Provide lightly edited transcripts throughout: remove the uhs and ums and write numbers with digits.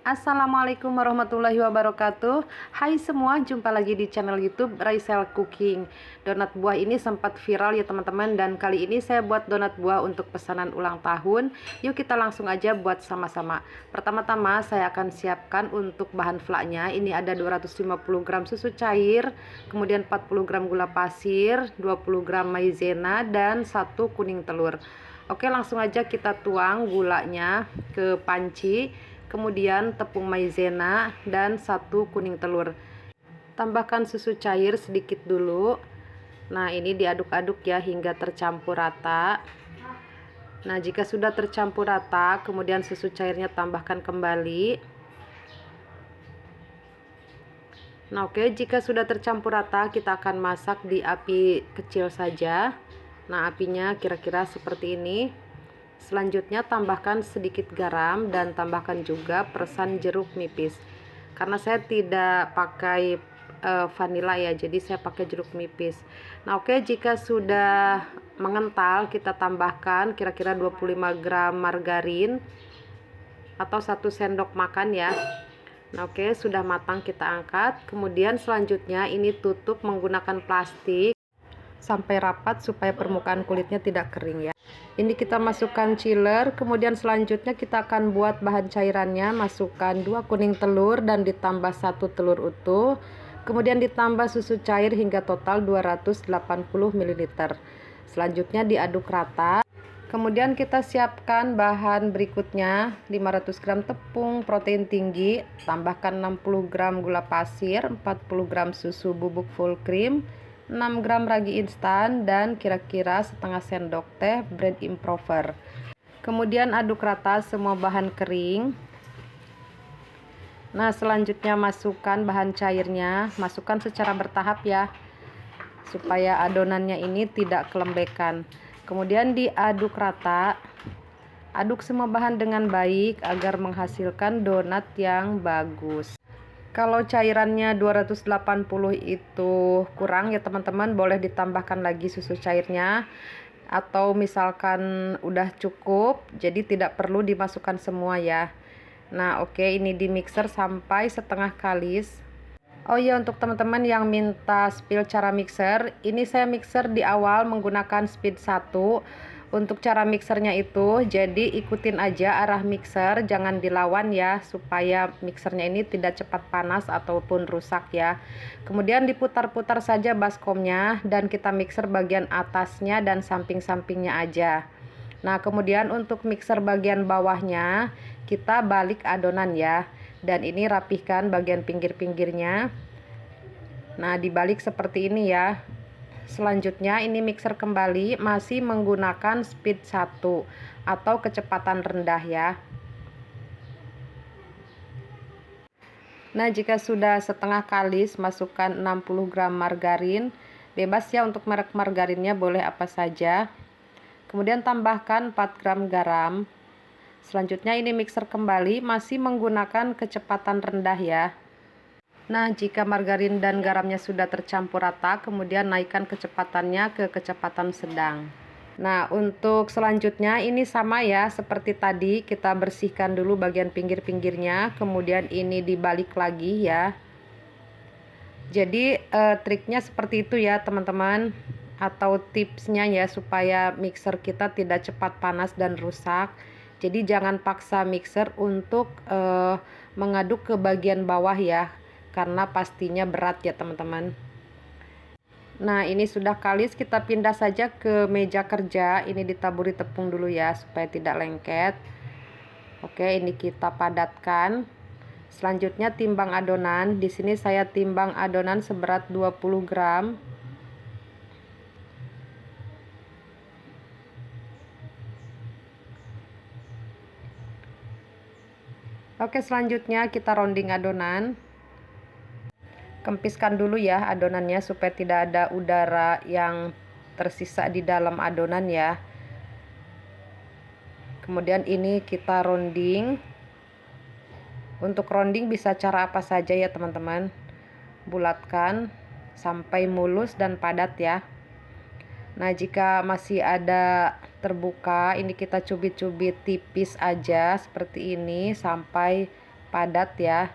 Assalamualaikum warahmatullahi wabarakatuh. Hai semua, jumpa lagi di channel YouTube Raisel Cooking. Donat buah ini sempat viral ya teman-teman, dan kali ini saya buat donat buah untuk pesanan ulang tahun. Yuk kita langsung aja buat sama-sama. Pertama-tama saya akan siapkan untuk bahan flaknya. Ini ada 250 gram susu cair, kemudian 40 gram gula pasir, 20 gram maizena, dan 1 kuning telur. Oke, langsung aja kita tuang gulanya ke panci. Kemudian tepung maizena dan 1 kuning telur. Tambahkan susu cair sedikit dulu. Nah, ini diaduk-aduk ya hingga tercampur rata. Nah, jika sudah tercampur rata, kemudian susu cairnya tambahkan kembali. Nah, oke, jika sudah tercampur rata, kita akan masak di api kecil saja. Nah, apinya kira-kira seperti ini. Selanjutnya tambahkan sedikit garam dan tambahkan juga perasan jeruk nipis. Karena saya tidak pakai vanila ya, jadi saya pakai jeruk nipis. Nah, oke, jika sudah mengental, kita tambahkan kira-kira 25 gram margarin atau 1 sendok makan ya. Nah, oke, sudah matang, kita angkat. Kemudian selanjutnya ini tutup menggunakan plastik sampai rapat supaya permukaan kulitnya tidak kering ya. Ini kita masukkan chiller, kemudian selanjutnya kita akan buat bahan cairannya. Masukkan 2 kuning telur dan ditambah 1 telur utuh, kemudian ditambah susu cair hingga total 280 ml. Selanjutnya diaduk rata. Kemudian kita siapkan bahan berikutnya, 500 gram tepung protein tinggi, tambahkan 60 gram gula pasir, 40 gram susu bubuk full cream, 6 gram ragi instan, dan kira-kira setengah sendok teh bread improver. Kemudian aduk rata semua bahan kering. Nah, selanjutnya masukkan bahan cairnya, masukkan secara bertahap ya, supaya adonannya ini tidak kelembekan. Kemudian diaduk rata. Aduk semua bahan dengan baik agar menghasilkan donat yang bagus. Kalau cairannya 280 itu kurang ya teman-teman, boleh ditambahkan lagi susu cairnya, atau misalkan udah cukup jadi tidak perlu dimasukkan semua ya. Nah, oke, ini di mixer sampai setengah kalis. Oh iya, untuk teman-teman yang minta spill cara mixer, ini saya mixer di awal menggunakan speed 1. Untuk cara mixernya itu, jadi ikutin aja arah mixer, jangan dilawan ya, supaya mixernya ini tidak cepat panas ataupun rusak ya. Kemudian diputar-putar saja baskomnya, dan kita mixer bagian atasnya dan samping-sampingnya aja. Nah, kemudian untuk mixer bagian bawahnya, kita balik adonan ya, dan ini rapihkan bagian pinggir-pinggirnya. Nah, dibalik seperti ini ya. Selanjutnya ini mixer kembali, masih menggunakan speed 1 atau kecepatan rendah ya. Nah, jika sudah setengah kalis, masukkan 60 gram margarin. Bebas ya untuk merek margarinnya, boleh apa saja. Kemudian tambahkan 4 gram garam. Selanjutnya ini mixer kembali, masih menggunakan kecepatan rendah ya. Nah, jika margarin dan garamnya sudah tercampur rata, kemudian naikkan kecepatannya ke kecepatan sedang. Nah, untuk selanjutnya ini sama ya, seperti tadi kita bersihkan dulu bagian pinggir-pinggirnya, kemudian ini dibalik lagi ya. Jadi triknya seperti itu ya teman-teman, atau tipsnya ya, supaya mixer kita tidak cepat panas dan rusak. Jadi jangan paksa mixer untuk mengaduk ke bagian bawah ya, karena pastinya berat ya teman-teman. Nah, ini sudah kalis, kita pindah saja ke meja kerja. Ini ditaburi tepung dulu ya supaya tidak lengket. Oke, ini kita padatkan. Selanjutnya timbang adonan. Di sini saya timbang adonan seberat 20 gram. Oke, selanjutnya kita rounding adonan. Kempiskan dulu ya adonannya supaya tidak ada udara yang tersisa di dalam adonan ya. Kemudian ini kita rounding. Untuk rounding bisa cara apa saja ya teman-teman. Bulatkan sampai mulus dan padat ya. Nah, jika masih ada terbuka, ini kita cubit-cubit tipis aja seperti ini sampai padat ya.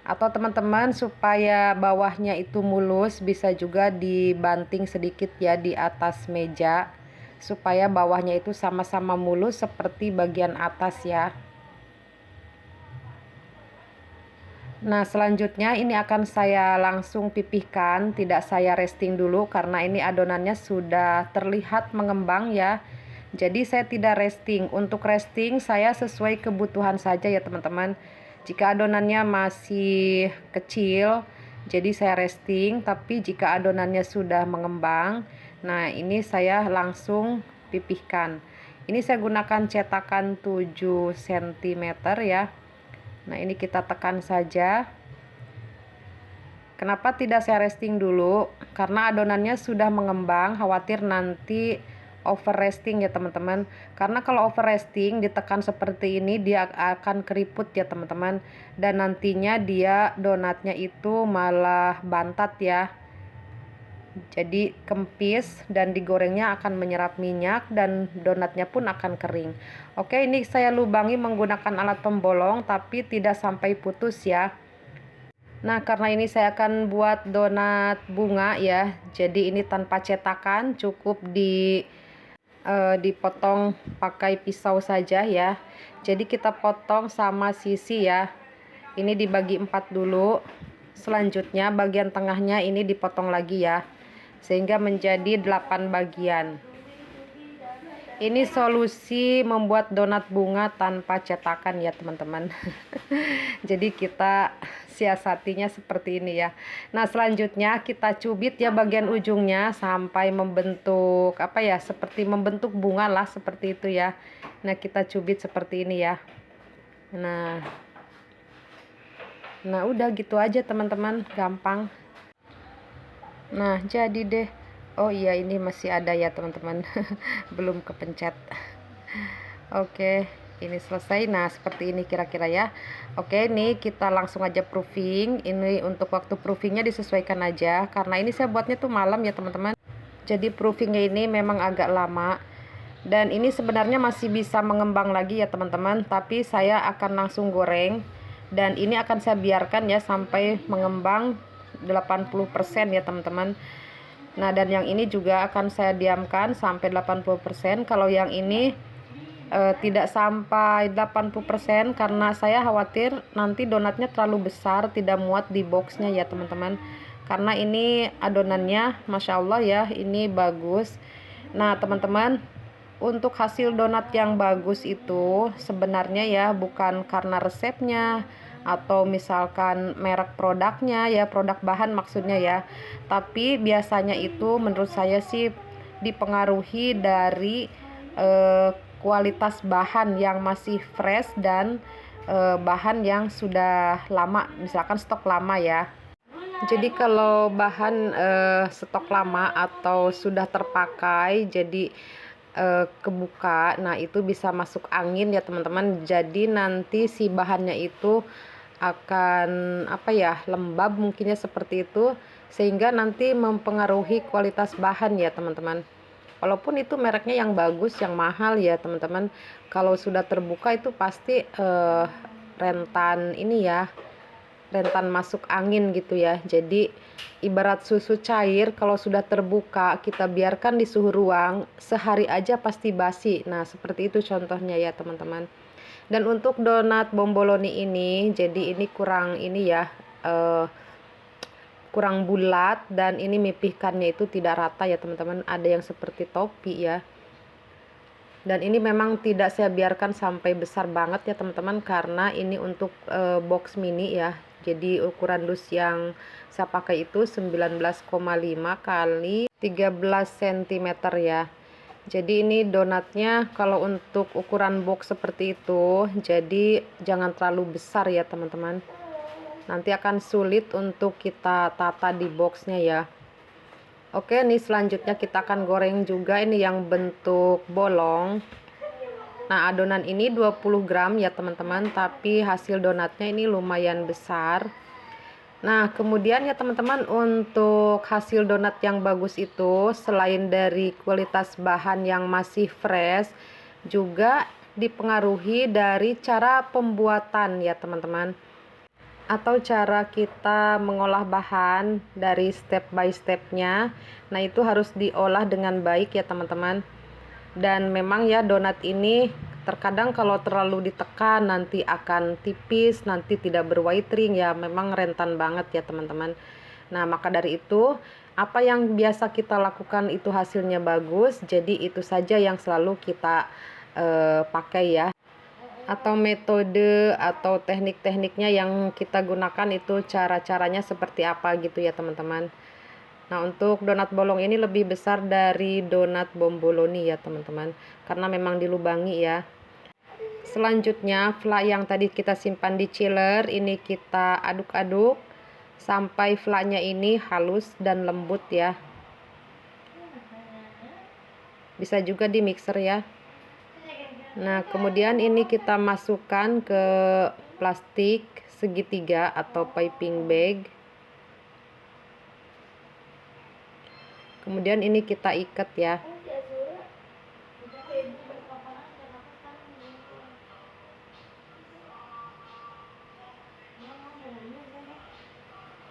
Atau teman-teman supaya bawahnya itu mulus, bisa juga dibanting sedikit ya di atas meja supaya bawahnya itu sama-sama mulus seperti bagian atas ya. Nah, selanjutnya ini akan saya langsung pipihkan, tidak saya resting dulu karena ini adonannya sudah terlihat mengembang ya. Jadi saya tidak resting. Untuk resting saya sesuai kebutuhan saja ya teman-teman. Jika adonannya masih kecil, jadi saya resting, tapi jika adonannya sudah mengembang, nah ini saya langsung pipihkan. Ini saya gunakan cetakan 7 cm ya. Nah, ini kita tekan saja. Kenapa tidak saya resting dulu? Karena adonannya sudah mengembang, khawatir nanti over resting ya teman-teman. Karena kalau over resting ditekan seperti ini dia akan keriput ya teman-teman. Dan nantinya dia donatnya itu malah bantat ya. Jadi kempis dan digorengnya akan menyerap minyak dan donatnya pun akan kering. Oke, ini saya lubangi menggunakan alat pembolong tapi tidak sampai putus ya. Nah, karena ini saya akan buat donat bunga ya. Jadi ini tanpa cetakan, cukup dipotong pakai pisau saja ya. Jadi kita potong sama sisi ya. Ini dibagi 4 dulu. Selanjutnya bagian tengahnya ini dipotong lagi ya, sehingga menjadi 8 bagian. Ini solusi membuat donat bunga tanpa cetakan ya teman-teman. Jadi kita siasatinya seperti ini ya. Nah, selanjutnya kita cubit ya bagian ujungnya sampai membentuk apa ya, seperti membentuk bunga lah, seperti itu ya. Nah, kita cubit seperti ini ya. Nah udah gitu aja teman-teman, gampang. Nah, jadi deh. Oh iya, ini masih ada ya teman-teman. Belum kepencet. Oke, ini selesai. Nah, seperti ini kira-kira ya. Oke, ini kita langsung aja proofing. Ini untuk waktu proofingnya disesuaikan aja, karena ini saya buatnya tuh malam ya teman-teman. Jadi proofingnya ini memang agak lama. Dan ini sebenarnya masih bisa mengembang lagi ya teman-teman, tapi saya akan langsung goreng. Dan ini akan saya biarkan ya sampai mengembang 80% ya teman-teman. Nah, dan yang ini juga akan saya diamkan sampai 80%. Kalau yang ini tidak sampai 80% karena saya khawatir nanti donatnya terlalu besar, tidak muat di boxnya ya teman-teman. Karena ini adonannya Masya Allah ya, ini bagus. Nah teman-teman, untuk hasil donat yang bagus itu sebenarnya ya bukan karena resepnya atau misalkan merek produknya ya, produk bahan maksudnya ya, tapi biasanya itu menurut saya sih dipengaruhi dari kualitas bahan yang masih fresh dan bahan yang sudah lama, misalkan stok lama ya. Jadi kalau bahan stok lama atau sudah terpakai jadi kebuka, nah itu bisa masuk angin ya teman-teman. Jadi nanti si bahannya itu akan apa ya, lembab mungkinnya seperti itu, sehingga nanti mempengaruhi kualitas bahan ya teman-teman. Walaupun itu mereknya yang bagus, yang mahal ya teman-teman, kalau sudah terbuka itu pasti rentan ini ya, rentan masuk angin gitu ya. Jadi ibarat susu cair, kalau sudah terbuka kita biarkan di suhu ruang sehari aja pasti basi. Nah seperti itu contohnya ya teman-teman. Dan untuk donat bomboloni ini, jadi ini kurang ini ya, kurang bulat, dan ini mipihkannya itu tidak rata ya teman-teman, ada yang seperti topi ya. Dan ini memang tidak saya biarkan sampai besar banget ya teman-teman, karena ini untuk box mini ya. Jadi ukuran dus yang saya pakai itu 19,5 kali 13 cm ya. Jadi ini donatnya kalau untuk ukuran box seperti itu, jadi jangan terlalu besar ya teman-teman. Nanti akan sulit untuk kita tata di boxnya ya. Oke, ini selanjutnya kita akan goreng juga ini yang bentuk bolong. Nah, adonan ini 20 gram ya teman-teman, tapi hasil donatnya ini lumayan besar. Nah, kemudian ya teman-teman, untuk hasil donat yang bagus itu selain dari kualitas bahan yang masih fresh, juga dipengaruhi dari cara pembuatan ya teman-teman, atau cara kita mengolah bahan dari step by stepnya. Nah itu harus diolah dengan baik ya teman-teman. Dan memang ya donat ini terkadang kalau terlalu ditekan nanti akan tipis, nanti tidak berwhite ring ya, memang rentan banget ya teman-teman. Nah maka dari itu apa yang biasa kita lakukan itu hasilnya bagus, jadi itu saja yang selalu kita pakai ya. Atau metode atau teknik-tekniknya yang kita gunakan itu cara-caranya seperti apa gitu ya teman-teman. Nah untuk donat bolong ini lebih besar dari donat bomboloni ya teman-teman, karena memang dilubangi ya. Selanjutnya fla yang tadi kita simpan di chiller ini kita aduk-aduk sampai flanya ini halus dan lembut ya. Bisa juga di mixer ya. Nah kemudian ini kita masukkan ke plastik segitiga atau piping bag. Kemudian ini kita ikat ya.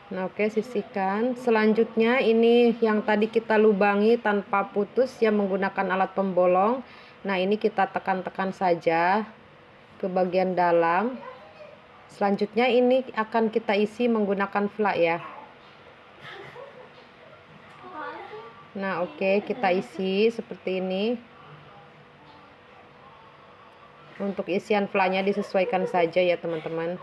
Nah oke, sisihkan. Selanjutnya ini yang tadi kita lubangi tanpa putus ya menggunakan alat pembolong. Nah ini kita tekan-tekan saja ke bagian dalam. Selanjutnya ini akan kita isi menggunakan fla ya. Nah oke, kita isi seperti ini. Untuk isian flanya disesuaikan saja ya teman-teman.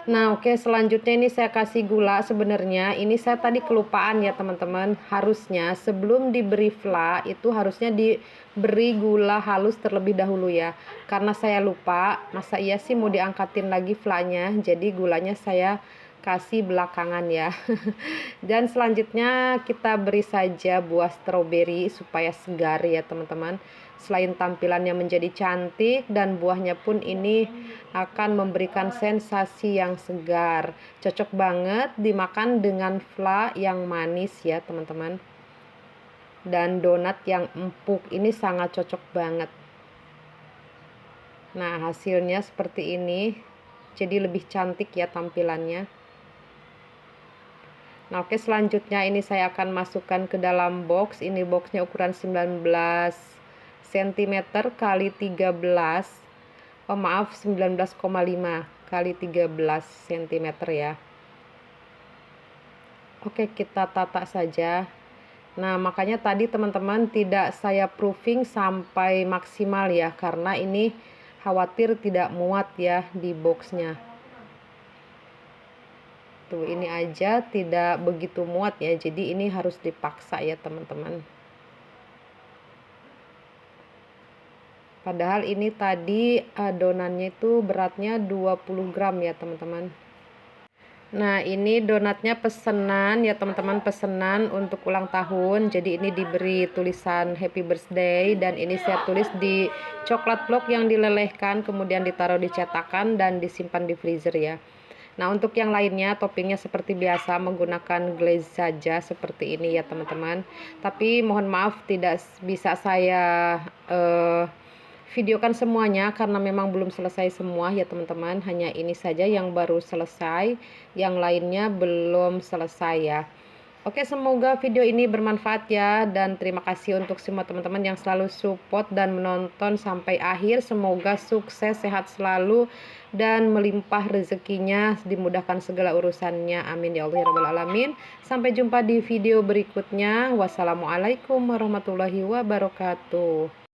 Nah oke, selanjutnya ini saya kasih gula. Sebenarnya ini saya tadi kelupaan ya teman-teman. Harusnya sebelum diberi fla itu harusnya diberi gula halus terlebih dahulu ya. Karena saya lupa, masa iya sih mau diangkatin lagi flanya. Jadi gulanya saya kasih belakangan ya. Dan selanjutnya kita beri saja buah stroberi supaya segar ya teman-teman. Selain tampilannya menjadi cantik dan buahnya pun ini akan memberikan sensasi yang segar. Cocok banget dimakan dengan fla yang manis ya teman-teman. Dan donat yang empuk ini sangat cocok banget. Nah hasilnya seperti ini. Jadi lebih cantik ya tampilannya. Nah oke, selanjutnya ini saya akan masukkan ke dalam box. Ini boxnya ukuran 19 cm kali 13, oh maaf 19,5 kali 13 cm ya. Oke, kita tata saja. Nah makanya tadi teman-teman tidak saya proofing sampai maksimal ya, karena ini khawatir tidak muat ya di boxnya. Tuh ini aja tidak begitu muat ya, jadi ini harus dipaksa ya teman-teman. Padahal ini tadi adonannya itu beratnya 20 gram ya teman-teman. Nah ini donatnya pesenan ya teman-teman, pesenan untuk ulang tahun. Jadi ini diberi tulisan happy birthday, dan ini saya tulis di coklat block yang dilelehkan kemudian ditaruh di cetakan dan disimpan di freezer ya. Nah untuk yang lainnya toppingnya seperti biasa menggunakan glaze saja seperti ini ya teman-teman. Tapi mohon maaf tidak bisa saya videokan semuanya karena memang belum selesai semua ya teman-teman. Hanya ini saja yang baru selesai, yang lainnya belum selesai ya. Oke, semoga video ini bermanfaat ya, dan terima kasih untuk semua teman-teman yang selalu support dan menonton sampai akhir. Semoga sukses, sehat selalu, dan melimpah rezekinya, dimudahkan segala urusannya. Amin ya Allah ya Rabbal Alamin. Sampai jumpa di video berikutnya. Wassalamualaikum warahmatullahi wabarakatuh.